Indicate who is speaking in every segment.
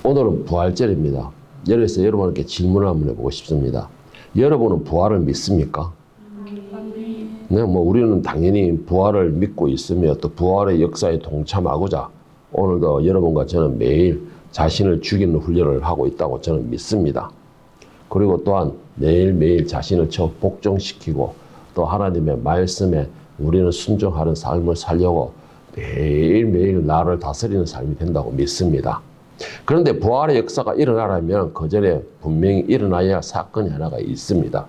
Speaker 1: 오늘은 부활절입니다. 그래서 여러분께 질문을 한번 해보고 싶습니다. 여러분은 부활을 믿습니까? 네, 우리는 당연히 부활을 믿고 있으며 또 부활의 역사에 동참하고자 오늘도 여러분과 저는 매일 자신을 죽이는 훈련을 하고 있다고 저는 믿습니다. 그리고 또한 매일매일 자신을 복종시키고 또 하나님의 말씀에 우리는 순종하는 삶을 살려고 매일매일 나를 다스리는 삶이 된다고 믿습니다. 그런데 부활의 역사가 일어나려면 그 전에 분명히 일어나야 할 사건이 하나가 있습니다.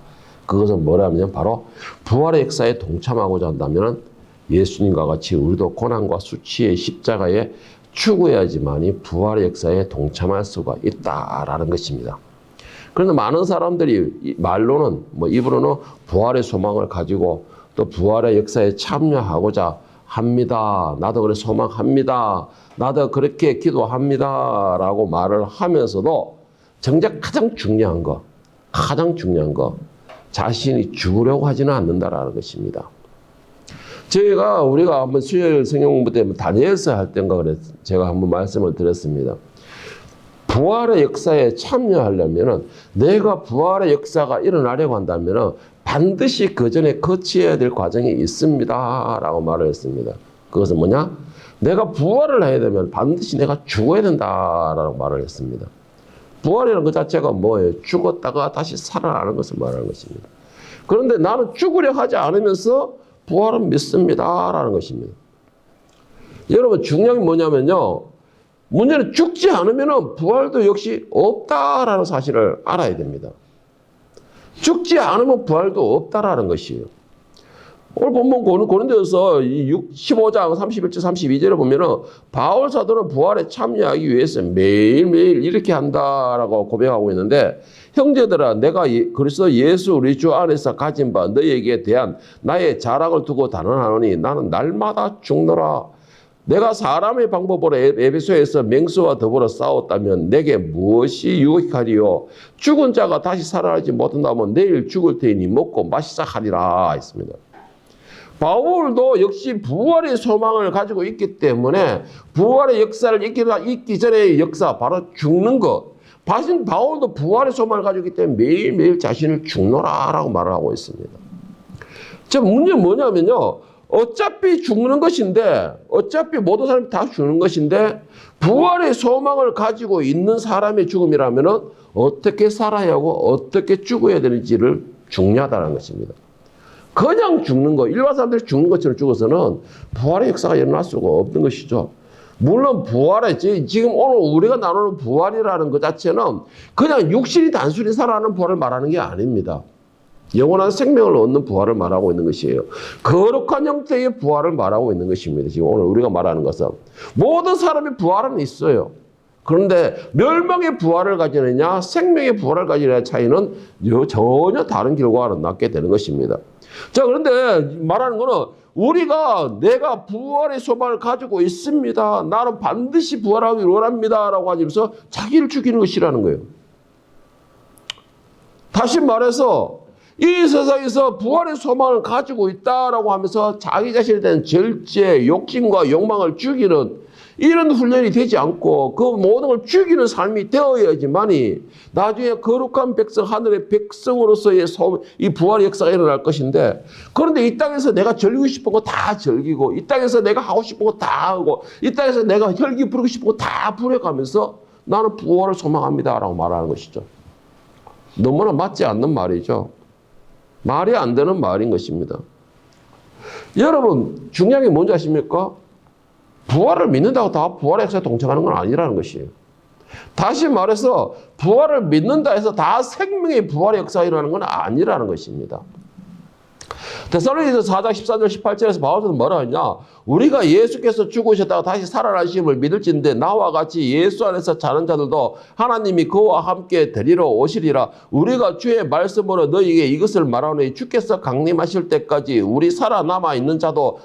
Speaker 1: 그것은 뭐냐면 바로 부활의 역사에 동참하고자 한다면 예수님과 같이 우리도 고난과 수치의 십자가에 죽어야지만이 부활의 역사에 동참할 수가 있다라는 것입니다. 그런데 많은 사람들이 말로는 입으로는 부활의 소망을 가지고 또 부활의 역사에 참여하고자 합니다. 나도 그래 소망합니다. 나도 그렇게 기도합니다. 라고 말을 하면서도 정작 가장 중요한 거 자신이 죽으려고 하지는 않는다라는 것입니다. 우리가 한번 수요일 성경 공부 때 다니엘서 할 때인가 그래 제가 한번 말씀을 드렸습니다. 부활의 역사에 참여하려면 내가 부활의 역사가 일어나려고 한다면 반드시 그 전에 거쳐야 될 과정이 있습니다. 라고 말을 했습니다. 그것은 뭐냐? 내가 부활을 해야 되면 반드시 내가 죽어야 된다라고 말을 했습니다. 부활이라는 것 자체가 뭐예요? 죽었다가 다시 살아나는 것을 말하는 것입니다. 그런데 나는 죽으려 하지 않으면서 부활은 믿습니다라는 것입니다. 여러분 중요한 게 뭐냐면요. 문제는 죽지 않으면 부활도 역시 없다라는 사실을 알아야 됩니다. 죽지 않으면 부활도 없다라는 것이에요. 오늘 본문 고린도서 15장 31절 32절에 보면은 바울 사도는 부활에 참여하기 위해서 매일매일 이렇게 한다라고 고백하고 있는데 형제들아 내가 그리스도 예수 우리 주 안에서 가진 바 너희에게 대한 나의 자랑을 두고 단언하노니 나는 날마다 죽노라. 내가 사람의 방법으로 에베소에서 맹수와 더불어 싸웠다면 내게 무엇이 유익하리요? 죽은 자가 다시 살아나지 못한다면 내일 죽을 테니 먹고 마시자 하리라 했습니다. 바울도 역시 부활의 소망을 가지고 있기 때문에 부활의 역사를 있기 전의 역사 바로 죽는 것. 바울도 부활의 소망을 가지고 있기 때문에 매일매일 자신을 죽노라라고 말을 하고 있습니다. 문제는 뭐냐면요. 어차피 죽는 것인데 어차피 모든 사람이 다 죽는 것인데 부활의 소망을 가지고 있는 사람의 죽음이라면 어떻게 살아야 하고 어떻게 죽어야 되는지를 중요하다는 것입니다. 그냥 죽는 거, 일반 사람들이 죽는 것처럼 죽어서는 부활의 역사가 일어날 수가 없는 것이죠. 물론 부활에 지금 오늘 우리가 나누는 부활이라는 것 자체는 그냥 육신이 단순히 살아나는 부활을 말하는 게 아닙니다. 영원한 생명을 얻는 부활을 말하고 있는 것이에요. 거룩한 형태의 부활을 말하고 있는 것입니다. 지금 오늘 우리가 말하는 것은 모든 사람의 부활은 있어요. 그런데 멸망의 부활을 가지느냐 생명의 부활을 가지느냐의 차이는 전혀 다른 결과가 낳게 되는 것입니다. 그런데 말하는 거는 내가 부활의 소망을 가지고 있습니다. 나는 반드시 부활하기 원합니다. 라고 하면서 자기를 죽이는 것이라는 거예요. 다시 말해서 이 세상에서 부활의 소망을 가지고 있다라고 하면서 자기 자신에 대한 절제, 욕심과 욕망을 죽이는 이런 훈련이 되지 않고 그 모든 걸 죽이는 삶이 되어야지만이 나중에 거룩한 백성, 하늘의 백성으로서의 이 부활의 역사가 일어날 것인데 그런데 이 땅에서 내가 즐기고 싶은 거 다 즐기고 이 땅에서 내가 하고 싶은 거 다 하고 이 땅에서 내가 혈기 부르고 싶은 거 다 부려가면서 나는 부활을 소망합니다 라고 말하는 것이죠. 너무나 맞지 않는 말이죠. 말이 안 되는 말인 것입니다. 여러분 중요한 게 뭔지 아십니까? 부활을 믿는다고 다 부활의 역사에 동참하는 건 아니라는 것이에요. 다시 말해서 부활을 믿는다 해서 다 생명의 부활의 역사가 일어나는 건 아니라는 것입니다. 데살로니가서 4장 14절 18절에서 바울은 뭐라 하냐? 우리가 예수께서 죽으셨다가 다시 살아나심을 믿을진데 나와 같이 예수 안에서 자는 자들도 하나님이 그와 함께 데리러 오시리라. 우리가 주의 말씀으로 너희에게 이것을 말하노니 주께서 강림하실 때까지 우리 살아남아 있는 자도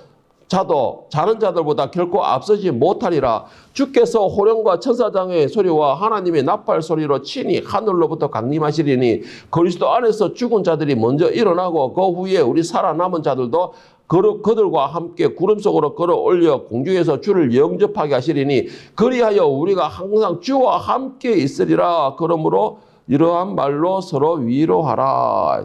Speaker 1: 자도 자는 자들보다 결코 앞서지 못하리라. 주께서 호령과 천사장의 소리와 하나님의 나팔 소리로 친히 하늘로부터 강림하시리니 그리스도 안에서 죽은 자들이 먼저 일어나고 그 후에 우리 살아남은 자들도 그들과 함께 구름 속으로 끌어올려 공중에서 주를 영접하게 하시리니 그리하여 우리가 항상 주와 함께 있으리라. 그러므로 이러한 말로 서로 위로하라.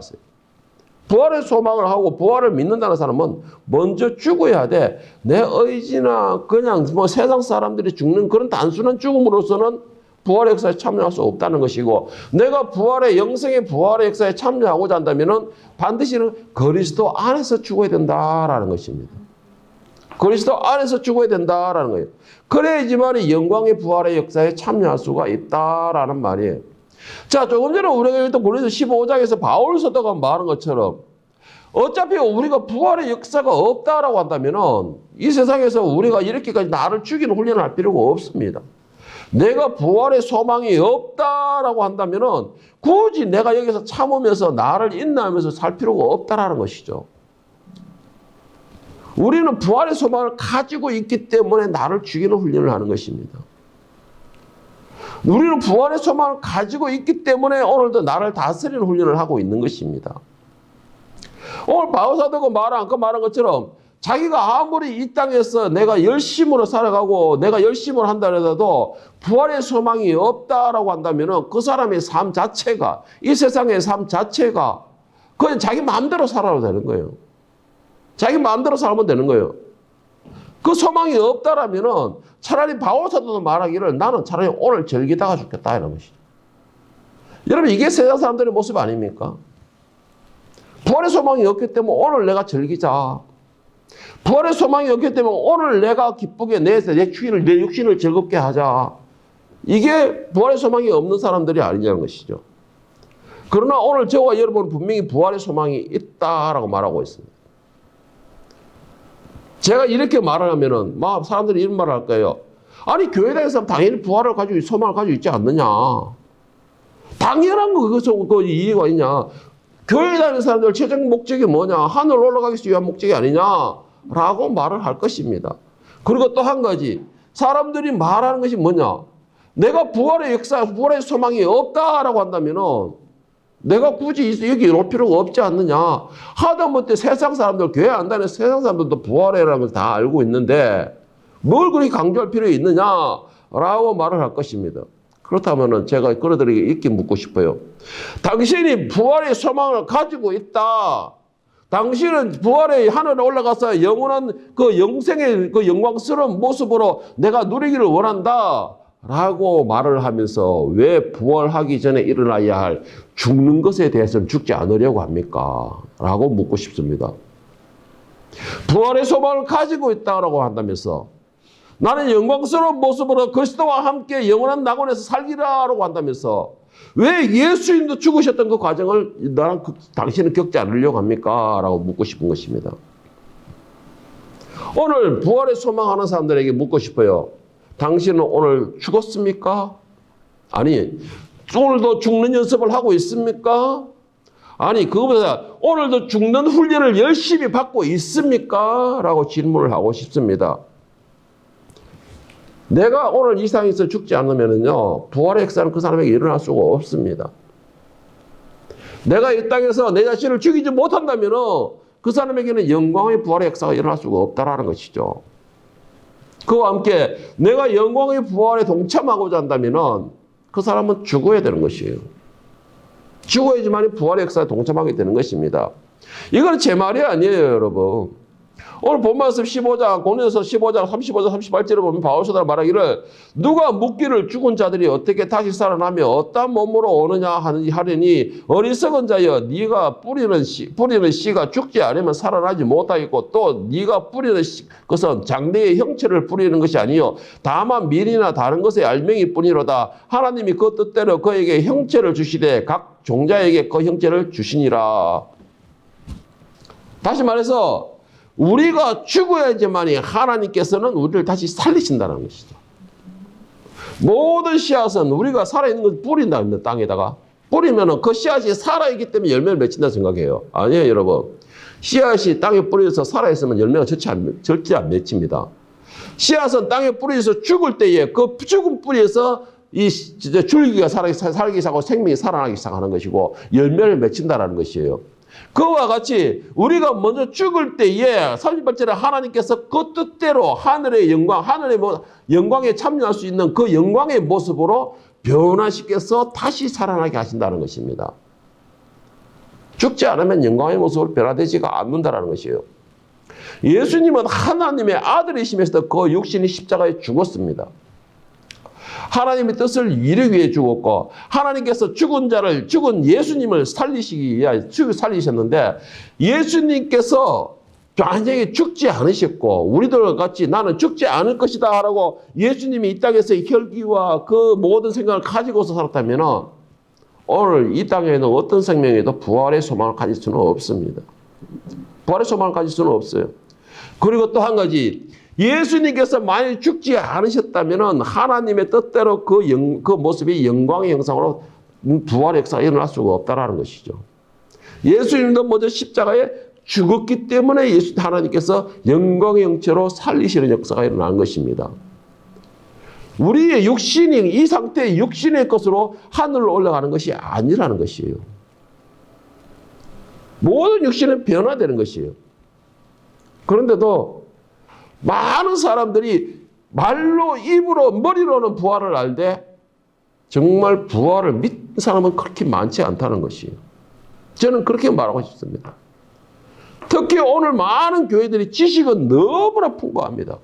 Speaker 1: 부활의 소망을 하고 부활을 믿는다는 사람은 먼저 죽어야 돼. 내 의지나 그냥 뭐 세상 사람들이 죽는 그런 단순한 죽음으로서는 부활의 역사에 참여할 수 없다는 것이고, 내가 부활의 영생의 부활의 역사에 참여하고자 한다면은 반드시는 그리스도 안에서 죽어야 된다라는 것입니다. 그리스도 안에서 죽어야 된다라는 거예요. 그래야지만 영광의 부활의 역사에 참여할 수가 있다라는 말이에요. 자, 조금 전에 우리가 읽던 고린도서 15장에서 바울 사도가 말한 것처럼 어차피 우리가 부활의 역사가 없다라고 한다면은 이 세상에서 우리가 이렇게까지 나를 죽이는 훈련을 할 필요가 없습니다. 내가 부활의 소망이 없다라고 한다면은 굳이 내가 여기서 참으면서 나를 인내하면서 살 필요가 없다라는 것이죠. 우리는 부활의 소망을 가지고 있기 때문에 나를 죽이는 훈련을 하는 것입니다. 우리는 부활의 소망을 가지고 있기 때문에 오늘도 나를 다스리는 훈련을 하고 있는 것입니다. 오늘 바울 사도가 말한 것처럼 자기가 아무리 이 땅에서 내가 열심으로 살아가고 내가 열심을 한다 해도 부활의 소망이 없다라고 한다면 그 사람의 삶 자체가, 이 세상의 삶 자체가 그냥 자기 마음대로 살아도 되는 거예요. 자기 마음대로 살면 되는 거예요. 그 소망이 없다라면 차라리 바울 사도도 말하기를 나는 차라리 오늘 즐기다가 죽겠다 이런 것이죠. 여러분, 이게 세상 사람들의 모습 아닙니까? 부활의 소망이 없기 때문에 오늘 내가 즐기자. 부활의 소망이 없기 때문에 오늘 내가 기쁘게 내 육신을 즐겁게 하자. 이게 부활의 소망이 없는 사람들이 아니냐는 것이죠. 그러나 오늘 저와 여러분은 분명히 부활의 소망이 있다라고 말하고 있습니다. 제가 이렇게 말을 하면은 사람들이 이런 말을 할 거예요. 아니, 교회 다니는 사람 당연히 부활을 가지고 소망을 가지고 있지 않느냐. 당연한 거 그것은 이유가 있냐. 교회 다니는 사람들 최종 목적이 뭐냐. 하늘 올라가기 위한 목적이 아니냐라고 말을 할 것입니다. 그리고 또 한 가지, 사람들이 말하는 것이 뭐냐. 내가 부활의 역사, 부활의 소망이 없다라고 한다면은 내가 굳이 여기 올 필요가 없지 않느냐. 하다못해 세상 사람들, 교회 안 다니는 세상 사람들도 부활이라는 걸 다 알고 있는데 뭘 그렇게 강조할 필요가 있느냐라고 말을 할 것입니다. 그렇다면 제가 그들에게 이렇게 묻고 싶어요. 당신이 부활의 소망을 가지고 있다. 당신은 부활의 하늘에 올라가서 영원한 그 영생의 그 영광스러운 모습으로 내가 누리기를 원한다. 라고 말을 하면서 왜 부활하기 전에 일어나야 할 죽는 것에 대해서는 죽지 않으려고 합니까? 라고 묻고 싶습니다. 부활의 소망을 가지고 있다고 한다면서 나는 영광스러운 모습으로 그리스도와 함께 영원한 낙원에서 살기라고 한다면서 왜 예수님도 죽으셨던 그 과정을 당신은 겪지 않으려고 합니까? 라고 묻고 싶은 것입니다. 오늘 부활의 소망하는 사람들에게 묻고 싶어요. 당신은 오늘 죽었습니까? 아니, 오늘도 죽는 연습을 하고 있습니까? 아니, 그것보다 오늘도 죽는 훈련을 열심히 받고 있습니까? 라고 질문을 하고 싶습니다. 내가 오늘 이 세상에서 죽지 않으면요, 부활의 역사는 그 사람에게 일어날 수가 없습니다. 내가 이 땅에서 내 자신을 죽이지 못한다면 그 사람에게는 영광의 부활의 역사가 일어날 수가 없다라는 것이죠. 그와 함께 내가 영광의 부활에 동참하고자 한다면 그 사람은 죽어야 되는 것이에요. 죽어야지만 부활의 역사에 동참하게 되는 것입니다. 이건 제 말이 아니에요, 여러분. 오늘 본 말씀 15장, 고린도서 15장 35절 38절을 보면 바울 사도가 말하기를 누가 묻기를 죽은 자들이 어떻게 다시 살아나며 어떤 몸으로 오느냐 하려니 어리석은 자여 네가 뿌리는 씨가 죽지 않으면 살아나지 못하겠고 또 네가 뿌리는 것은 장래의 형체를 뿌리는 것이 아니요 다만 밀이나 다른 것의 알맹이 뿐이로다. 하나님이 그 뜻대로 그에게 형체를 주시되 각 종자에게 그 형체를 주시니라. 다시 말해서 우리가 죽어야지만이 하나님께서는 우리를 다시 살리신다는 것이죠. 모든 씨앗은 우리가 살아있는 걸 뿌린다는 땅에다가 뿌리면은 그 씨앗이 살아있기 때문에 열매를 맺힌다 생각해요. 아니에요, 여러분. 씨앗이 땅에 뿌려서 살아있으면 열매가 절대 안 맺힙니다. 씨앗은 땅에 뿌려서 죽을 때에 그 죽은 뿌리에서 이 줄기가 살기 시작하고 생명이 살아나기 시작하는 것이고 열매를 맺힌다라는 것이에요. 그와 같이 우리가 먼저 죽을 때에 38절에 하나님께서 그 뜻대로 하늘의 영광, 하늘의 영광에 참여할 수 있는 그 영광의 모습으로 변화시켜서 다시 살아나게 하신다는 것입니다. 죽지 않으면 영광의 모습으로 변화되지가 않는다는 것이에요. 예수님은 하나님의 아들이시면서도 그 육신이 십자가에 죽었습니다. 하나님의 뜻을 이루기 위해 죽었고 하나님께서 죽은 예수님을 살리시기 위해 살리셨는데 예수님께서 완전히 죽지 않으셨고 우리들 같이 나는 죽지 않을 것이다 라고 예수님이 이 땅에서의 혈기와 그 모든 생각을 가지고서 살았다면 오늘 이 땅에는 어떤 생명에도 부활의 소망을 가질 수는 없습니다. 부활의 소망을 가질 수는 없어요. 그리고 또 한 가지 예수님께서 만약 죽지 않으셨다면 하나님의 뜻대로 그 모습이 영광의 형상으로 부활의 역사가 일어날 수가 없다는 것이죠. 예수님도 먼저 십자가에 죽었기 때문에 하나님께서 영광의 형체로 살리시는 역사가 일어난 것입니다. 우리의 육신이 이 상태의 육신의 것으로 하늘로 올라가는 것이 아니라는 것이에요. 모든 육신은 변화되는 것이에요. 그런데도 많은 사람들이 말로 입으로 머리로는 부활을 알되 정말 부활을 믿는 사람은 그렇게 많지 않다는 것이에요. 저는 그렇게 말하고 싶습니다. 특히 오늘 많은 교회들이 지식은 너무나 풍부합니다.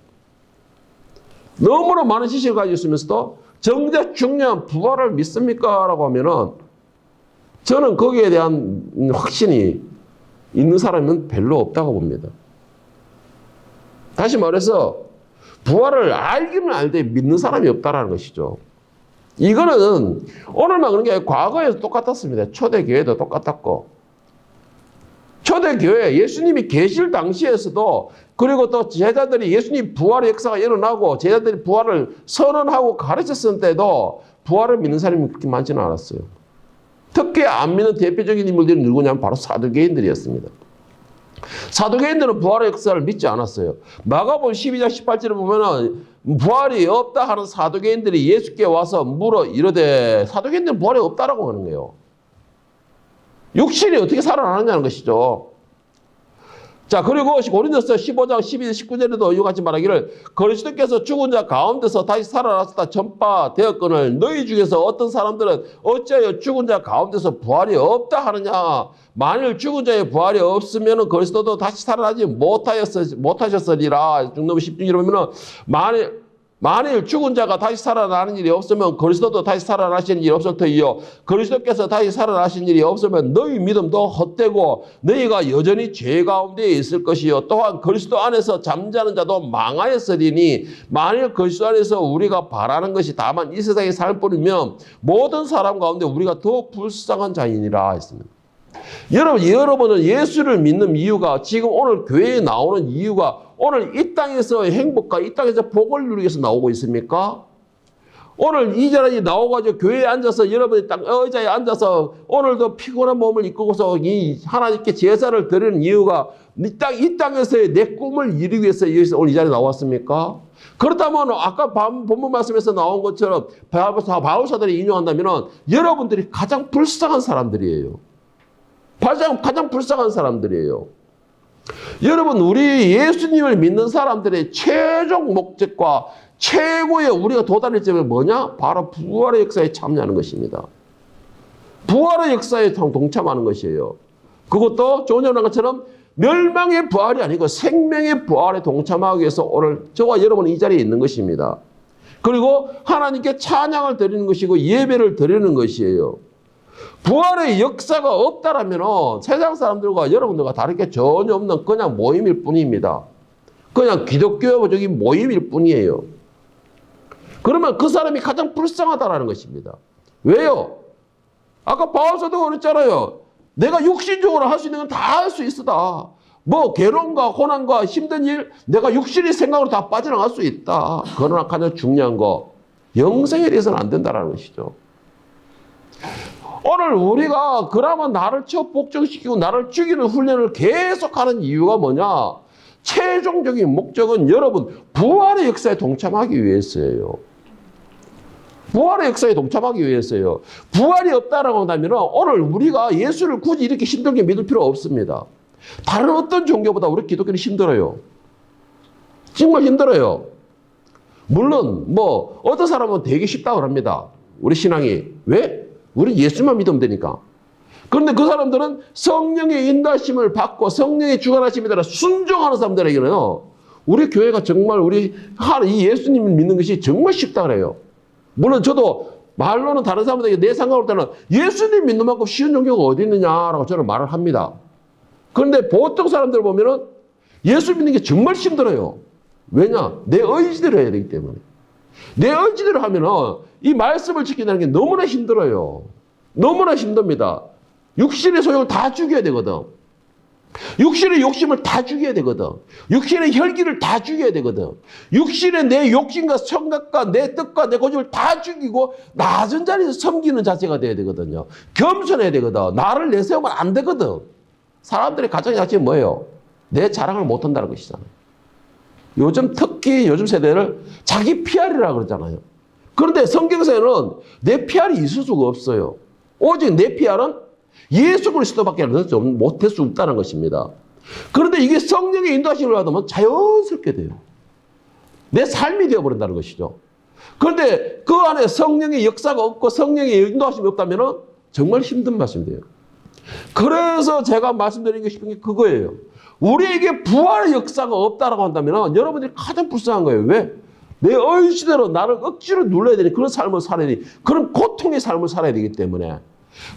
Speaker 1: 너무나 많은 지식을 가지고 있으면서도 정작 중요한 부활을 믿습니까? 라고 하면은 저는 거기에 대한 확신이 있는 사람은 별로 없다고 봅니다. 다시 말해서 부활을 알기는 알되 믿는 사람이 없다는 것이죠. 이거는 오늘만 그런 게 아니라 과거에도 똑같았습니다. 초대교회도 똑같았고 초대교회 예수님이 계실 당시에서도 그리고 또 제자들이 예수님 부활의 역사가 일어나고 제자들이 부활을 선언하고 가르쳤을 때도 부활을 믿는 사람이 그렇게 많지는 않았어요. 특히 안 믿는 대표적인 인물들이 누구냐면 바로 사두개인들이었습니다. 사두개인들은 부활의 역사를 믿지 않았어요. 마가복음 12장 18절에 보면은 부활이 없다 하는 사두개인들이 예수께 와서 물어 이르되 사두개인들은 부활이 없다라고 하는 거예요. 육신이 어떻게 살아나느냐는 것이죠. 자, 그리고 고린도서 15장 12절 19절에도 이와 같이 말하기를 그리스도께서 죽은 자 가운데서 다시 살아났다 전파되었거늘 너희 중에서 어떤 사람들은 어찌하여 죽은 자 가운데서 부활이 없다 하느냐. 만일 죽은 자의 부활이 없으면 그리스도도 다시 살아나지 못하셨으리라. 중넘 10중에 보면은 만일 죽은 자가 다시 살아나는 일이 없으면 그리스도도 다시 살아나시는 일이 없을 터이요. 그리스도께서 다시 살아나신 일이 없으면 너희 믿음도 헛되고 너희가 여전히 죄 가운데 있을 것이요. 또한 그리스도 안에서 잠자는 자도 망하였으리니 만일 그리스도 안에서 우리가 바라는 것이 다만 이 세상의 삶을 뿐이면 모든 사람 가운데 우리가 더 불쌍한 자이니라 했습니다. 여러분은 예수를 믿는 이유가 지금 오늘 교회에 나오는 이유가 오늘 이 땅에서의 행복과 이 땅에서 복을 누리기 위해서 나오고 있습니까? 오늘 이 자리에 나와가지고 교회에 앉아서 여러분이 딱 의자에 앉아서 오늘도 피곤한 몸을 이끌고서 이 하나님께 제사를 드리는 이유가 이 땅에서의 내 꿈을 이루기 위해서 오늘 이 자리에 나왔습니까? 그렇다면 아까 본문 말씀에서 나온 것처럼 바울사들이 인용한다면 여러분들이 가장 불쌍한 사람들이에요. 가장 불쌍한 사람들이에요. 여러분, 우리 예수님을 믿는 사람들의 최종 목적과 최고의 우리가 도달할 점은 뭐냐? 바로 부활의 역사에 참여하는 것입니다. 부활의 역사에 동참하는 것이에요. 그것도 조금 전에 한 것처럼 멸망의 부활이 아니고 생명의 부활에 동참하기 위해서 오늘 저와 여러분은 이 자리에 있는 것입니다. 그리고 하나님께 찬양을 드리는 것이고 예배를 드리는 것이에요. 부활의 역사가 없다라면 세상 사람들과 여러분들과 다를 게 전혀 없는 그냥 모임일 뿐입니다. 그냥 기독교적인 모임일 뿐이에요. 그러면 그 사람이 가장 불쌍하다라는 것입니다. 왜요? 아까 바울사도가 그랬잖아요. 내가 육신적으로 할 수 있는 건 다 할 수 있다. 뭐 괴로움과 고난과 힘든 일 내가 육신의 생각으로 다 빠져나갈 수 있다. 그러나 가장 중요한 거 영생에 대해서는 안 된다는 것이죠. 오늘 우리가 그러면 나를 복종시키고 나를 죽이는 훈련을 계속하는 이유가 뭐냐? 최종적인 목적은 여러분 부활의 역사에 동참하기 위해서예요. 부활의 역사에 동참하기 위해서요. 부활이 없다라고 한다면 오늘 우리가 예수를 굳이 이렇게 힘들게 믿을 필요 없습니다. 다른 어떤 종교보다 우리 기독교는 힘들어요. 정말 힘들어요. 물론 뭐 어떤 사람은 되게 쉽다고 합니다. 우리 신앙이. 왜? 우리 예수만 믿으면 되니까. 그런데 그 사람들은 성령의 인도하심을 받고 성령의 주관하심에 따라 순종하는 사람들에게는요. 우리 교회가 정말 이 예수님을 믿는 것이 정말 쉽다 그래요. 물론 저도 말로는 다른 사람들에게 내 생각을 때는 예수님 믿는 만큼 쉬운 종교가 어디 있느냐라고 저는 말을 합니다. 그런데 보통 사람들 보면은 예수 믿는 게 정말 힘들어요. 왜냐? 내 의지대로 해야 되기 때문에. 내 의지대로 하면은 이 말씀을 지킨다는 게 너무나 힘들어요. 너무나 힘듭니다. 육신의 소욕을 다 죽여야 되거든. 육신의 욕심을 다 죽여야 되거든. 육신의 혈기를 다 죽여야 되거든. 육신의 내 욕심과 성각과 내 뜻과 내 고집을 다 죽이고 낮은 자리에서 섬기는 자세가 돼야 되거든요. 겸손해야 되거든. 나를 내세우면 안 되거든. 사람들의 가장 약점이 뭐예요? 내 자랑을 못한다는 것이잖아요. 특히 요즘 세대를 자기 PR이라고 그러잖아요. 그런데 성경에서는 내 PR이 있을 수가 없어요. 오직 내 PR은 예수 그리스도밖에 못할 수 없다는 것입니다. 그런데 이게 성령의 인도하심을 받으면 자연스럽게 돼요. 내 삶이 되어버린다는 것이죠. 그런데 그 안에 성령의 역사가 없고 성령의 인도하심이 없다면 정말 힘든 말씀이에요. 그래서 제가 말씀드리고 싶은 게 그거예요. 우리에게 부활의 역사가 없다라고 한다면 여러분들이 가장 불쌍한 거예요. 왜? 내 의지대로 나를 억지로 눌러야 되니 그런 삶을 살아야 되니 그런 고통의 삶을 살아야 되기 때문에.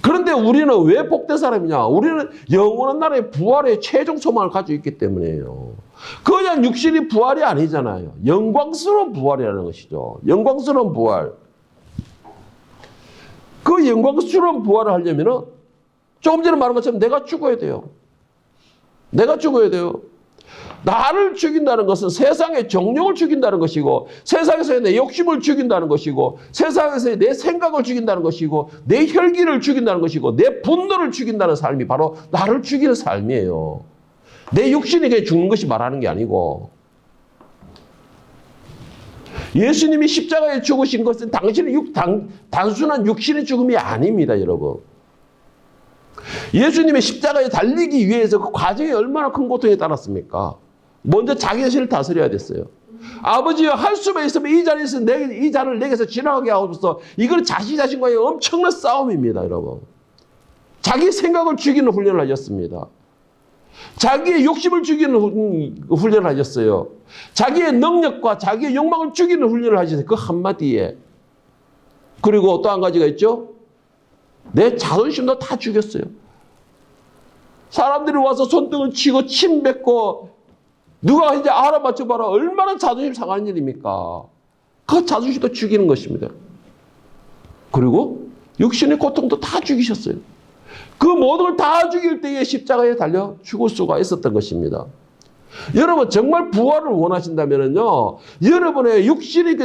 Speaker 1: 그런데 우리는 왜 복된 사람이냐? 우리는 영원한 나라의 부활의 최종 소망을 가지고 있기 때문이에요. 그냥 육신이 부활이 아니잖아요. 영광스러운 부활이라는 것이죠. 영광스러운 부활. 그 영광스러운 부활을 하려면 조금 전에 말한 것처럼 내가 죽어야 돼요. 내가 죽어야 돼요. 나를 죽인다는 것은 세상의 정욕을 죽인다는 것이고 세상에서의 내 욕심을 죽인다는 것이고 세상에서의 내 생각을 죽인다는 것이고 내 혈기를 죽인다는 것이고 내 분노를 죽인다는 삶이 바로 나를 죽이는 삶이에요. 내 육신이 그냥 죽는 것이 말하는 게 아니고 예수님이 십자가에 죽으신 것은 당신의 단순한 육신의 죽음이 아닙니다, 여러분. 예수님의 십자가에 달리기 위해서 그 과정이 얼마나 큰 고통이 따랐습니까? 먼저 자기 자신을 다스려야 됐어요. 아버지여 할 수만 있으면 이 자리에서 이 잔을 내게서 지나가게 하옵소서. 이건 자신과의 엄청난 싸움입니다, 여러분. 자기 생각을 죽이는 훈련을 하셨습니다. 자기의 욕심을 죽이는 훈련을 하셨어요. 자기의 능력과 자기의 욕망을 죽이는 훈련을 하셨어요. 그 한마디에. 그리고 또 한 가지가 있죠. 내 자존심도 다 죽였어요. 사람들이 와서 손등을 치고 침 뱉고 누가 이제 알아맞혀봐라. 얼마나 자존심 상하는 일입니까? 그 자존심도 죽이는 것입니다. 그리고 육신의 고통도 다 죽이셨어요. 그 모든 걸 다 죽일 때에 십자가에 달려 죽을 수가 있었던 것입니다. 여러분 정말 부활을 원하신다면요, 여러분의 육신에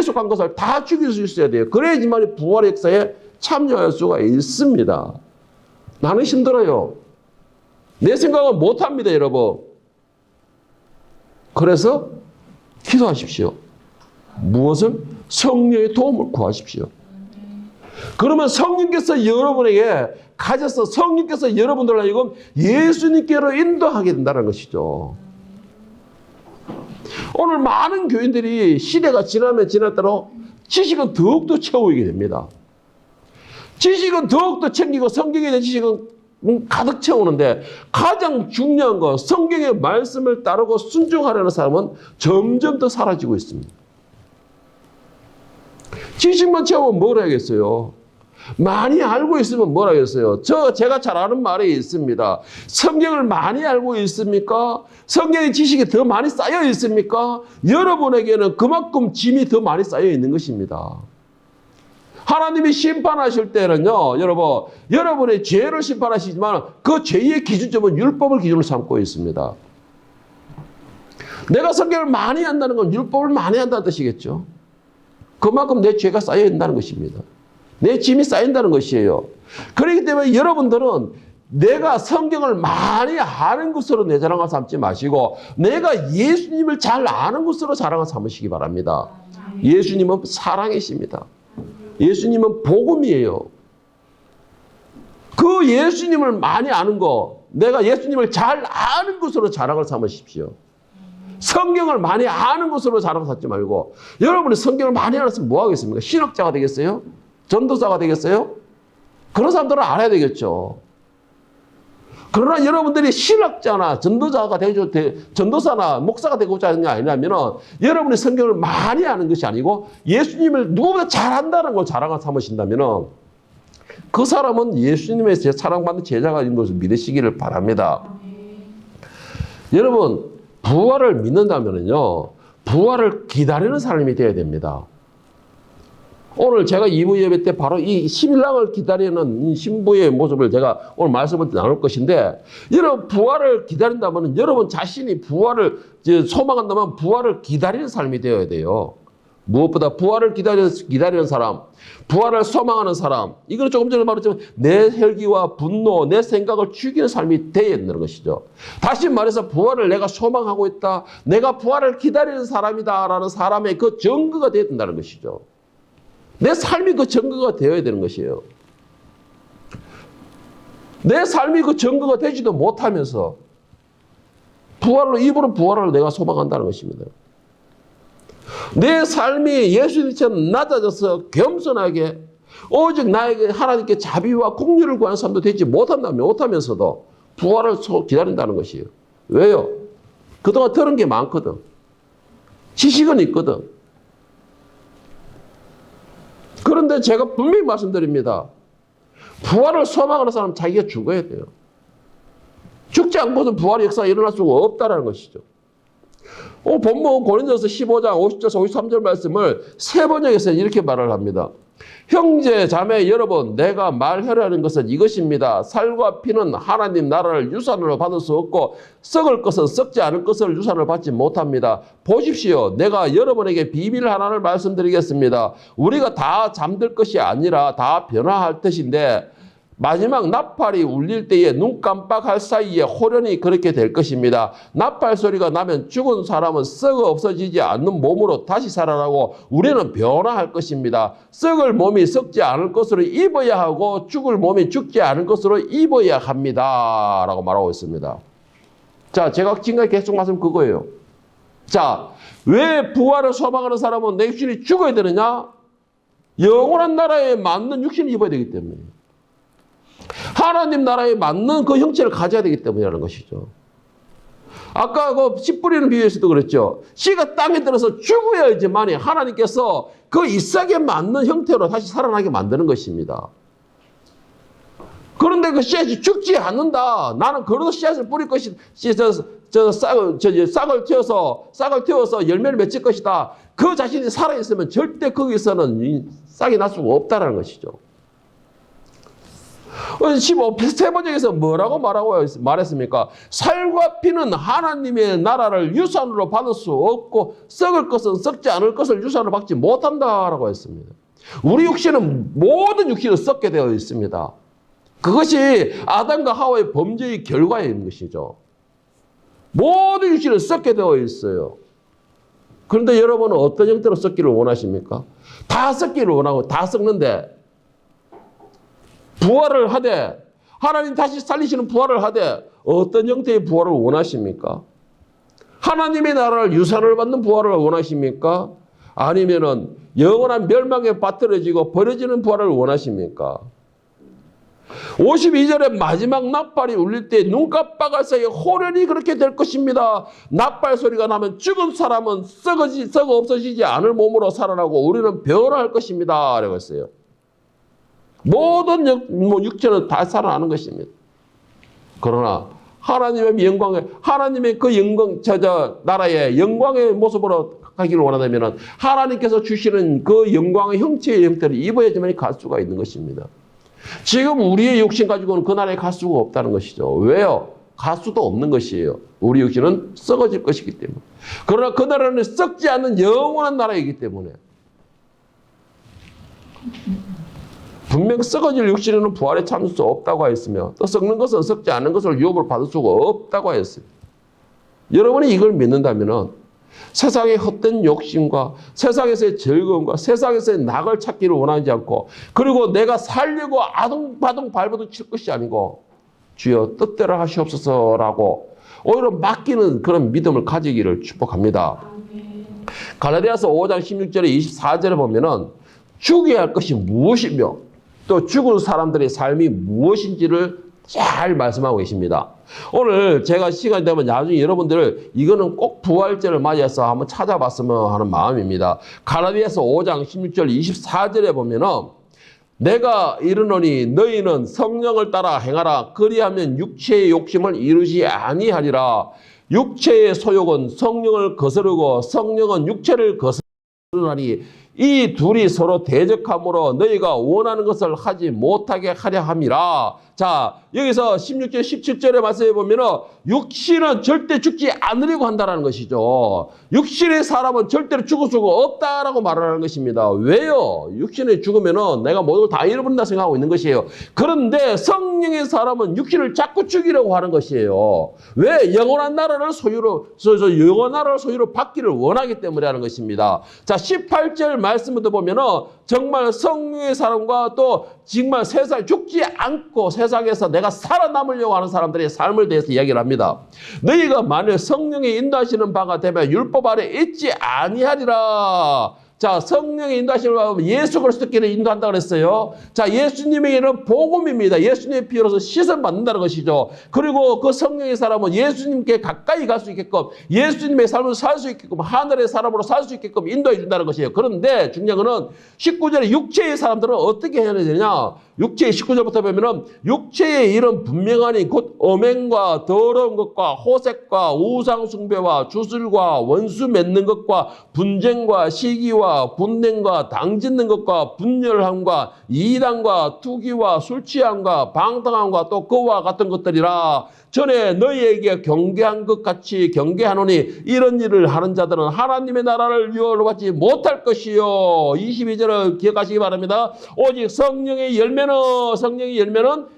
Speaker 1: 속한 것을 다 죽일 수 있어야 돼요. 그래야지만 부활의 역사에 참여할 수가 있습니다. 나는 힘들어요. 내 생각은 못합니다, 여러분. 그래서 기도하십시오. 무엇을? 성령의 도움을 구하십시오. 그러면 성령께서 여러분에게 가져서 성령께서 여러분들을 하여금 예수님께로 인도하게 된다는 것이죠. 오늘 많은 교인들이 시대가 지나면 지날수록 지식은 더욱더 채우게 됩니다. 지식은 더욱더 챙기고 성경에 대한 지식은 가득 채우는데 가장 중요한 거 성경의 말씀을 따르고 순종하려는 사람은 점점 더 사라지고 있습니다. 지식만 채우면 뭘 하겠어요? 많이 알고 있으면 뭘 하겠어요? 제가 잘 아는 말이 있습니다. 성경을 많이 알고 있습니까? 성경의 지식이 더 많이 쌓여 있습니까? 여러분에게는 그만큼 짐이 더 많이 쌓여 있는 것입니다. 하나님이 심판하실 때는요, 여러분의 죄를 심판하시지만 그 죄의 기준점은 율법을 기준으로 삼고 있습니다. 내가 성경을 많이 한다는 건 율법을 많이 한다는 뜻이겠죠. 그만큼 내 죄가 쌓여 있다는 것입니다. 내 짐이 쌓인다는 것이에요. 그렇기 때문에 여러분들은 내가 성경을 많이 아는 것으로 내 자랑을 삼지 마시고 내가 예수님을 잘 아는 것으로 자랑을 삼으시기 바랍니다. 예수님은 사랑이십니다. 예수님은 복음이에요. 그 예수님을 많이 아는 거, 내가 예수님을 잘 아는 것으로 자랑을 삼으십시오. 성경을 많이 아는 것으로 자랑을 삼지 말고 여러분이 성경을 많이 알았으면 뭐 하겠습니까? 신학자가 되겠어요? 전도사가 되겠어요? 그런 사람들은 알아야 되겠죠. 그러나 여러분들이 신학자나 전도사나 목사가 되고자 하는 게 아니라면 여러분이 성경을 많이 아는 것이 아니고 예수님을 누구보다 잘한다는 걸 자랑을 삼으신다면 그 사람은 예수님의 사랑받는 제자가 있는 것을 믿으시기를 바랍니다. 여러분, 부활을 믿는다면요, 부활을 기다리는 사람이 되어야 됩니다. 오늘 제가 2부 예배 때 바로 이 신랑을 기다리는 신부의 모습을 제가 오늘 말씀을 나눌 것인데, 여러분 부활을 기다린다면 여러분 자신이 부활을 소망한다면 부활을 기다리는 삶이 되어야 돼요. 무엇보다 부활을 기다리는 사람, 부활을 소망하는 사람, 이거는 조금 전에 말했지만 내 혈기와 분노, 내 생각을 죽이는 삶이 되어야 된다는 것이죠. 다시 말해서 부활을 내가 소망하고 있다, 내가 부활을 기다리는 사람이다라는 사람의 그 증거가 되어야 된다는 것이죠. 내 삶이 그 증거가 되어야 되는 것이에요. 내 삶이 그 증거가 되지도 못하면서 입으로 부활을 내가 소망한다는 것입니다. 내 삶이 예수님처럼 낮아져서 겸손하게 오직 나에게 하나님께 자비와 공의를 구하는 삶도 되지 못하면서도 부활을 기다린다는 것이에요. 왜요? 그동안 들은 게 많거든. 지식은 있거든. 그런데 제가 분명히 말씀드립니다. 부활을 소망하는 사람은 자기가 죽어야 돼요. 죽지 않고서 부활의 역사가 일어날 수가 없다는 것이죠. 본문 고린도서 15장 50절에서 53절 말씀을 세 번역에서 이렇게 말을 합니다. 형제 자매 여러분, 내가 말하려는 것은 이것입니다. 살과 피는 하나님 나라를 유산으로 받을 수 없고 썩을 것은 썩지 않을 것을 유산으로 받지 못합니다. 보십시오. 내가 여러분에게 비밀 하나를 말씀드리겠습니다. 우리가 다 잠들 것이 아니라 다 변화할 것인데 마지막 나팔이 울릴 때에 눈 깜빡할 사이에 호련히 그렇게 될 것입니다. 나팔 소리가 나면 죽은 사람은 썩어 없어지지 않는 몸으로 다시 살아나고 우리는 변화할 것입니다. 썩을 몸이 썩지 않을 것으로 입어야 하고 죽을 몸이 죽지 않을 것으로 입어야 합니다. 라고 말하고 있습니다. 자, 제가 지금까지 계속 말씀 그거예요. 자, 왜 부활을 소망하는 사람은 내 육신이 죽어야 되느냐? 영원한 나라에 맞는 육신을 입어야 되기 때문에. 하나님 나라에 맞는 그 형체를 가져야 되기 때문이라는 것이죠. 아까 그 씨 뿌리는 비유에서도 그랬죠. 씨가 땅에 들어서 죽어야지만이 하나님께서 그 이삭에 맞는 형태로 다시 살아나게 만드는 것입니다. 그런데 그 씨앗이 죽지 않는다. 나는 그래도 씨앗을 뿌릴 것이, 싹을 틔워서 열매를 맺을 것이다. 그 자신이 살아있으면 절대 거기서는 싹이 날 수가 없다는 것이죠. 15세 번역에서 뭐라고 말했습니까? 살과 피는 하나님의 나라를 유산으로 받을 수 없고 썩을 것은 썩지 않을 것을 유산으로 받지 못한다라고 했습니다. 우리 육신은 모든 육신은 썩게 되어 있습니다. 그것이 아담과 하와의 범죄의 결과에 있는 것이죠. 모든 육신은 썩게 되어 있어요. 그런데 여러분은 어떤 형태로 썩기를 원하십니까? 다 썩기를 원하고 다 썩는데 부활을 하되 하나님 다시 살리시는 부활을 하되 어떤 형태의 부활을 원하십니까? 하나님의 나라를 유산을 받는 부활을 원하십니까? 아니면은 영원한 멸망에 빠뜨려지고 버려지는 부활을 원하십니까? 52절에 마지막 나팔이 울릴 때 눈 깜빡할 사이에 호련히 그렇게 될 것입니다. 나팔 소리가 나면 죽은 사람은 썩어 없어지지 않을 몸으로 살아나고 우리는 변화할 것입니다. 라고 했어요. 모든 육체는 다 살아나는 것입니다. 그러나 하나님의 영광에, 하나님의 그 영광, 나라의 영광의 모습으로 가기를 원한다면 하나님께서 주시는 그 영광의 형체의 형태를 입어야지만 갈 수가 있는 것입니다. 지금 우리의 육신 가지고는 그 나라에 갈 수가 없다는 것이죠. 왜요? 갈 수도 없는 것이에요. 우리 육신은 썩어질 것이기 때문에. 그러나 그 나라는 썩지 않는 영원한 나라이기 때문에. 분명 썩어질 육신에는 부활에 참을 수 없다고 하였으며 또 썩는 것은 썩지 않은 것을 유업으로 받을 수가 없다고 하였어요. 여러분이 이걸 믿는다면 세상의 헛된 욕심과 세상에서의 즐거움과 세상에서의 낙을 찾기를 원하지 않고 그리고 내가 살려고 아둥바둥 발버둥 칠 것이 아니고 주여 뜻대로 하시옵소서라고 오히려 맡기는 그런 믿음을 가지기를 축복합니다. 갈라디아서 5장 16절에 24절에 보면은 죽여야 할 것이 무엇이며 또 죽은 사람들의 삶이 무엇인지를 잘 말씀하고 계십니다. 오늘 제가 시간이 되면 나중에 여러분들 이거는 꼭 부활절을 맞이해서 한번 찾아봤으면 하는 마음입니다. 갈라디아서 5장 16절 24절에 보면은 내가 이르노니 너희는 성령을 따라 행하라. 그리하면 육체의 욕심을 이루지 아니하리라. 육체의 소욕은 성령을 거스르고 성령은 육체를 거스르나니 이 둘이 서로 대적함으로 너희가 원하는 것을 하지 못하게 하려 함이라. 자, 여기서 16절, 17절의 말씀에 보면은 육신은 절대 죽지 않으려고 한다는 것이죠. 육신의 사람은 절대로 죽을 수가 없다라고 말하는 것입니다. 왜요? 육신에 죽으면은 내가 모든 걸 다 잃어버린다 생각하고 있는 것이에요. 그런데 성령의 사람은 육신을 자꾸 죽이려고 하는 것이에요. 왜? 영원한 나라를 소유로 받기를 원하기 때문에 하는 것입니다. 자, 18절 말씀부터 보면은 정말 성령의 사람과 또 정말 세상 죽지 않고 세상에서 내가 살아남으려고 하는 사람들의 삶을 대해서 이야기를 합니다. 너희가 만일 성령이 인도하시는 바가 되면 율법 아래 있지 아니하리라. 자, 성령의 인도하심을 받으면 예수 그리스도께는 인도한다 그랬어요. 자, 예수님에게는 복음입니다. 예수님의 피로서 시선 받는다는 것이죠. 그리고 그 성령의 사람은 예수님께 가까이 갈 수 있게끔 예수님의 삶을 살 수 있게끔 하늘의 사람으로 살 수 있게끔 인도해 준다는 것이에요. 그런데 중요한 거는 19절에 육체의 사람들은 어떻게 해야 되냐? 육체의 19절부터 보면은 육체의 일은 분명하니 곧 음행과 더러운 것과 호색과 우상숭배와 주술과 원수 맺는 것과 분쟁과 시기와 분냉과 당짓는 것과 분열함과 이단과 투기와 술 취함과 방탕함과 또 그와 같은 것들이라. 전에 너희에게 경계한 것 같이 경계하노니 이런 일을 하는 자들은 하나님의 나라를 유업으로 받지 못할 것이요. 22절을 기억하시기 바랍니다. 오직 성령의 열매는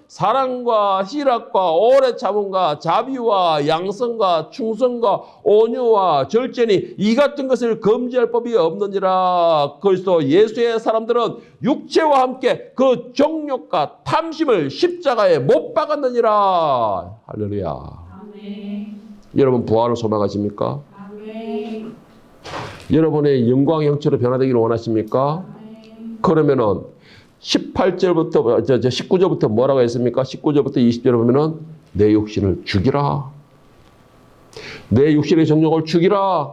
Speaker 1: 사랑과 희락과 오래 참음과 자비와 양성과 충성과 온유와 절제니 이 같은 것을 금지할 법이 없느니라. 그리스도 예수의 사람들은 육체와 함께 그 정욕과 탐심을 십자가에 못 박았느니라. 할렐루야.
Speaker 2: 아멘.
Speaker 1: 여러분 부활을 소망하십니까?
Speaker 2: 아멘.
Speaker 1: 여러분의 영광의 형체로 변화되기를 원하십니까?
Speaker 2: 아멘.
Speaker 1: 그러면은 18절부터 19절부터 뭐라고 했습니까? 19절부터 20절 보면은 내 욕심을 죽이라. 내 육신의 정욕을 죽이라.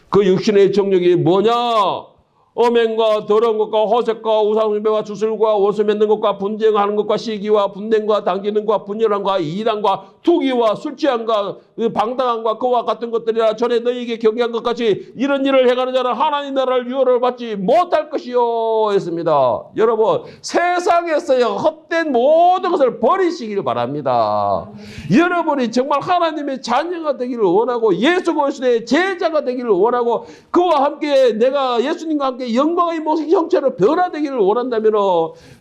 Speaker 1: 그 육신의 정욕이 뭐냐? 음행과 더러운 것과 호색과 우상숭배와 주술과 원수 맺는 것과 분쟁하는 것과 시기와 분냉과 당기는 것과 분열함과 이단과 투기와 술 취함과 방탕함과 그와 같은 것들이라. 전에 너희에게 경계한 것 같이 이런 일을 행하는 자는 하나님 나라를 유업을 받지 못할 것이요 했습니다. 여러분 세상에서의 헛된 모든 것을 버리시길 바랍니다. 여러분이 정말 하나님의 자녀가 되기를 원하고 예수 그리스도의 제자가 되기를 원하고 그와 함께 내가 예수님과 함께 영광의 모습 형체로 변화되기를 원한다면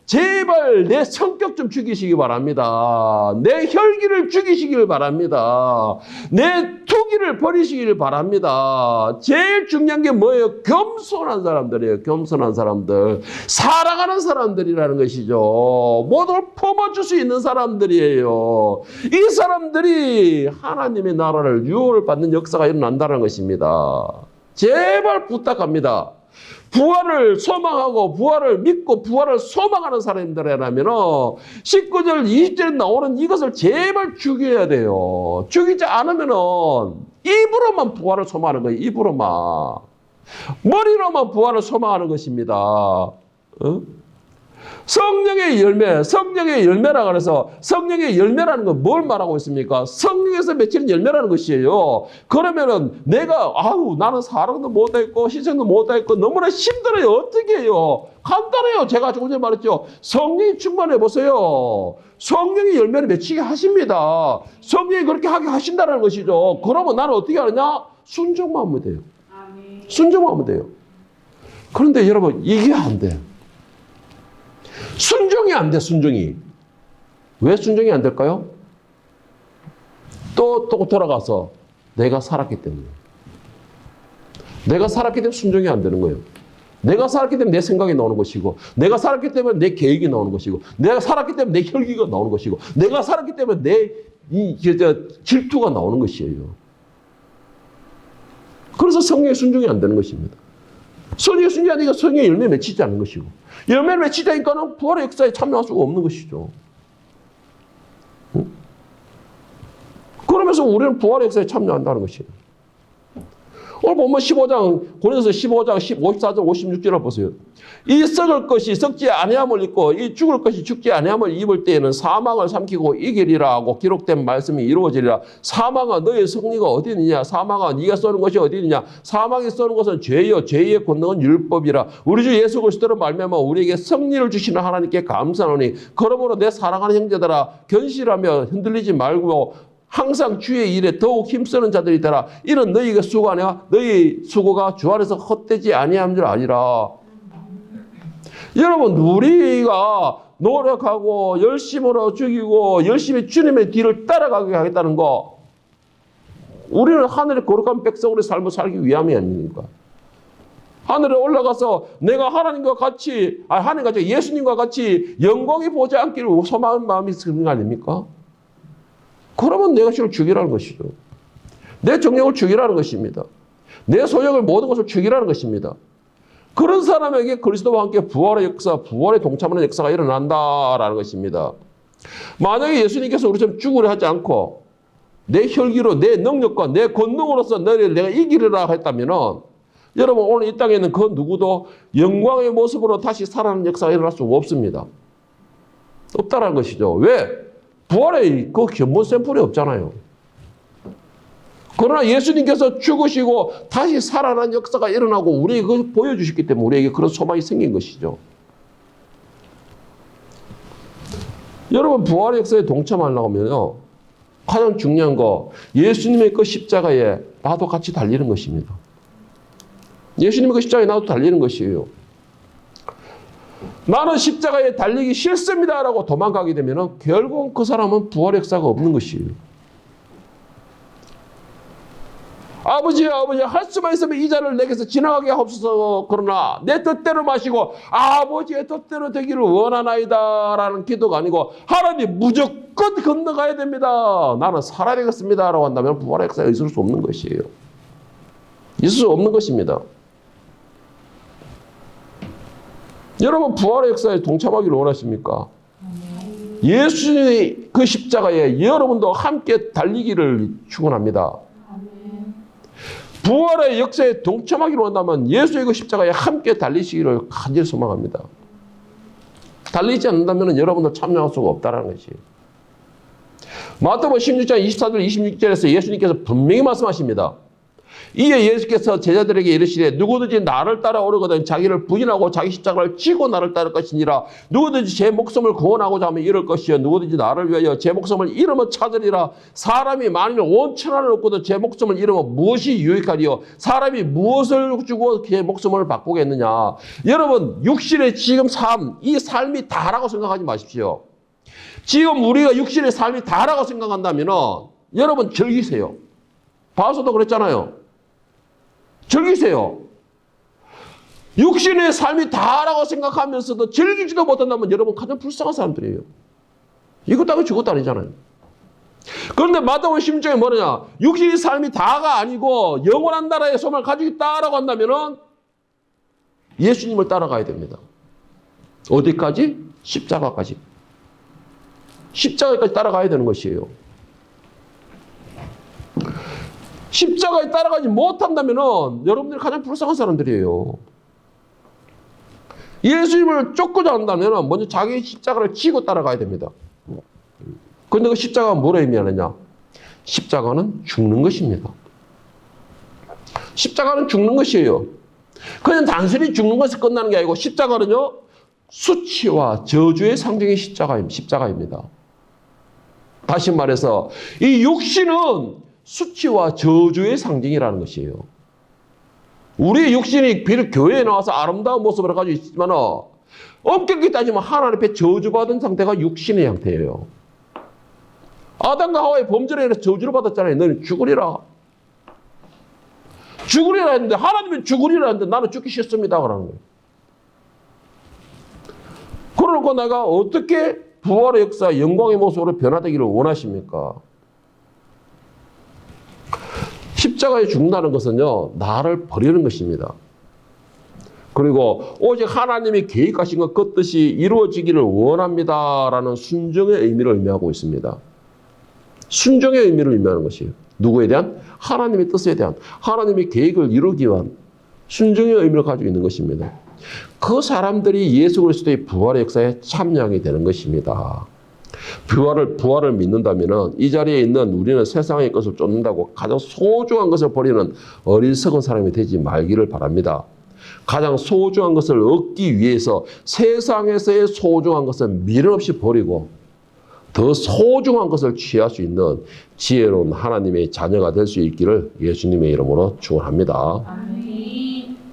Speaker 1: 제발 내 성격 좀 죽이시기 바랍니다. 내 혈기를 죽이시길 바랍니다. 내 투기를 버리시길 바랍니다. 제일 중요한 게 뭐예요? 겸손한 사람들이에요. 겸손한 사람들. 사랑하는 사람들이라는 것이죠. 모두를 품어줄 수 있는 사람들이에요. 이 사람들이 하나님의 나라를 유업을 받는 역사가 일어난다는 것입니다. 제발 부탁합니다. 부활을 소망하고 부활을 믿고 부활을 소망하는 사람들이라면 19절 20절에 나오는 이것을 제발 죽여야 돼요. 죽이지 않으면 입으로만 부활을 소망하는 거예요. 입으로만. 머리로만 부활을 소망하는 것입니다. 성령의 열매라 그래서 성령의 열매라는 건 뭘 말하고 있습니까? 성령에서 맺히는 열매라는 것이에요. 그러면은 내가 나는 사랑도 못했고 희생도 못했고 너무나 힘들어요. 어떻게 해요? 간단해요. 제가 조금 전에 말했죠. 성령이 충만해 보세요. 성령의 열매를 맺히게 하십니다. 성령이 그렇게 하게 하신다는 것이죠. 그러면 나는 어떻게 하느냐? 순종만 하면 돼요. 순종만 하면 돼요. 그런데 여러분 이게 안 돼요. 순종이 안 돼, 순종이. 왜 순종이 안 될까요? 또 돌아가서 내가 살았기 때문에. 내가 살았기 때문에 순종이 안 되는 거예요. 내가 살았기 때문에 내 생각이 나오는 것이고, 내가 살았기 때문에 내 계획이 나오는 것이고, 내가 살았기 때문에 내 혈기가 나오는 것이고, 내가 살았기 때문에 내 질투가 나오는 것이에요. 그래서 성령의 순종이 안 되는 것입니다. 성령의 순종이 아니니까 성령의 열매 맺히지 않는 것이고, 열매를 맺히지 않으니까는 부활의 역사에 참여할 수가 없는 것이죠. 그러면서 우리는 부활의 역사에 참여한다는 것이에요. 오늘 보면 15장, 고린도서 15장 54절 56절을 보세요. 이 썩을 것이 썩지 아니함을 입고 이 죽을 것이 죽지 아니함을 입을 때에는 사망을 삼키고 이기리라 하고 기록된 말씀이 이루어지리라. 사망아 너의 승리가 어디 있느냐? 사망아 네가 쏘는 것이 어디 있느냐? 사망이 쏘는 것은 죄요 죄의 권능은 율법이라. 우리 주 예수 그리스도로 말미암아 우리에게 승리를 주시는 하나님께 감사하노니 그러므로 내 사랑하는 형제들아 견실하며 흔들리지 말고 항상 주의 일에 더욱 힘쓰는 자들이 되라. 이는 너희가 수고하냐? 너희 수고가 주 안에서 헛되지 아니함 줄 아니라. 여러분 우리가 노력하고 열심으로 죽이고 열심히 주님의 뒤를 따라가게 하겠다는 거, 우리는 하늘의 거룩한 백성으로 삶을 살기 위함이 아닙니까? 하늘에 올라가서 내가 하나님과 같이 하나님과 같이 예수님과 같이 영광이 보지 않기를 소망하는 마음이 있는 거 아닙니까? 그러면 내 것을 죽이라는 것이죠. 내 정력을 죽이라는 것입니다. 내 소욕을 모든 것을 죽이라는 것입니다. 그런 사람에게 그리스도와 함께 부활의 역사, 부활에 동참하는 역사가 일어난다라는 것입니다. 만약에 예수님께서 우리처럼 죽으려 하지 않고 내 혈기로, 내 능력과 내 권능으로서 너를 내가 이기리라 했다면, 여러분 오늘 이 땅에는 그 누구도 영광의 모습으로 다시 살아나는 역사가 일어날 수 없습니다. 없다라는 것이죠. 왜? 부활의 그 견본 샘플이 없잖아요. 그러나 예수님께서 죽으시고 다시 살아난 역사가 일어나고 우리에게 그걸 보여주셨기 때문에 우리에게 그런 소망이 생긴 것이죠. 여러분 부활의 역사에 동참하려고 하면요, 가장 중요한 거 예수님의 그 십자가에 나도 같이 달리는 것입니다. 예수님의 그 십자가에 나도 달리는 것이에요. 나는 십자가에 달리기 싫습니다라고 도망가게 되면 결국 그 사람은 부활의 역사가 없는 것이에요. 아버지 할 수만 있으면 이 잔을 내게서 지나가게 하옵소서. 그러나 내 뜻대로 마시고 아버지의 뜻대로 되기를 원하나이다 라는 기도가 아니고 하나님 무조건 건너가야 됩니다. 나는 살아야 되겠습니다 라고 한다면 부활의 역사가 있을 수 없는 것이에요. 있을 수 없는 것입니다. 여러분 부활의 역사에 동참하기를 원하십니까? 예수님의 그 십자가에 여러분도 함께 달리기를 축원합니다. 부활의 역사에 동참하기를 원한다면 예수의 그 십자가에 함께 달리시기를 간절히 소망합니다. 달리지 않는다면 여러분도 참여할 수가 없다는 것이에요. 마태복음 16장 24절 26절에서 예수님께서 분명히 말씀하십니다. 이에 예수께서 제자들에게 이르시되 누구든지 나를 따라오려거든 자기를 부인하고 자기 십자가를 지고 나를 따를 것이니라. 누구든지 제 목숨을 구원하고자 하면 잃을 것이요 누구든지 나를 위하여 제 목숨을 잃으면 찾으리라. 사람이 만일 온 천하를 얻고도 제 목숨을 잃으면 무엇이 유익하리요? 사람이 무엇을 주고 제 목숨을 바꾸겠느냐? 여러분 육신의 지금 삶, 이 삶이 다라고 생각하지 마십시오. 지금 우리가 육신의 삶이 다라고 생각한다면 여러분 즐기세요. 바울도 그랬잖아요. 즐기세요. 육신의 삶이 다라고 생각하면서도 즐기지도 못한다면 여러분 가장 불쌍한 사람들이에요. 이것도 아니고 저것도 아니잖아요. 그런데 마태복음 16장에 뭐냐? 육신의 삶이 다가 아니고 영원한 나라의 소망을 가지고 있다라고 한다면 예수님을 따라가야 됩니다. 어디까지? 십자가까지. 십자가까지 따라가야 되는 것이에요. 십자가에 따라가지 못한다면 여러분들이 가장 불쌍한 사람들이에요. 예수님을 쫓고자 한다면 먼저 자기 십자가를 지고 따라가야 됩니다. 그런데 그 십자가가 뭐를 의미하느냐? 십자가는 죽는 것입니다. 십자가는 죽는 것이에요. 그냥 단순히 죽는 것에 끝나는 게 아니고 십자가는요, 수치와 저주의 상징이 십자가입니다. 다시 말해서 이 육신은 수치와 저주의 상징이라는 것이에요. 우리의 육신이 비록 교회에 나와서 아름다운 모습을 가지고 있지만 엄격히 따지면 하나님 앞에 저주받은 상태가 육신의 상태예요. 아담과 하와의 범죄로 인해서 저주를 받았잖아요. 너는 죽으리라. 죽으리라 했는데 하나님은 죽으리라 했는데 나는 죽기 싫습니다. 그러는 거예요. 그러고 내가 어떻게 부활의 역사, 영광의 모습으로 변화되기를 원하십니까? 십자가에 죽는다는 것은요, 나를 버리는 것입니다. 그리고 오직 하나님이 계획하신 것 그 뜻이 이루어지기를 원합니다라는 순종의 의미를 의미하고 있습니다. 순종의 의미를 의미하는 것이에요. 누구에 대한? 하나님의 뜻에 대한, 하나님의 계획을 이루기 위한 순종의 의미를 가지고 있는 것입니다. 그 사람들이 예수 그리스도의 부활의 역사에 참여하게 되는 것입니다. 부활을 믿는다면 이 자리에 있는 우리는 세상의 것을 쫓는다고 가장 소중한 것을 버리는 어리석은 사람이 되지 말기를 바랍니다. 가장 소중한 것을 얻기 위해서 세상에서의 소중한 것을 미련 없이 버리고 더 소중한 것을 취할 수 있는 지혜로운 하나님의 자녀가 될 수 있기를 예수님의 이름으로 축원합니다.
Speaker 2: 아멘.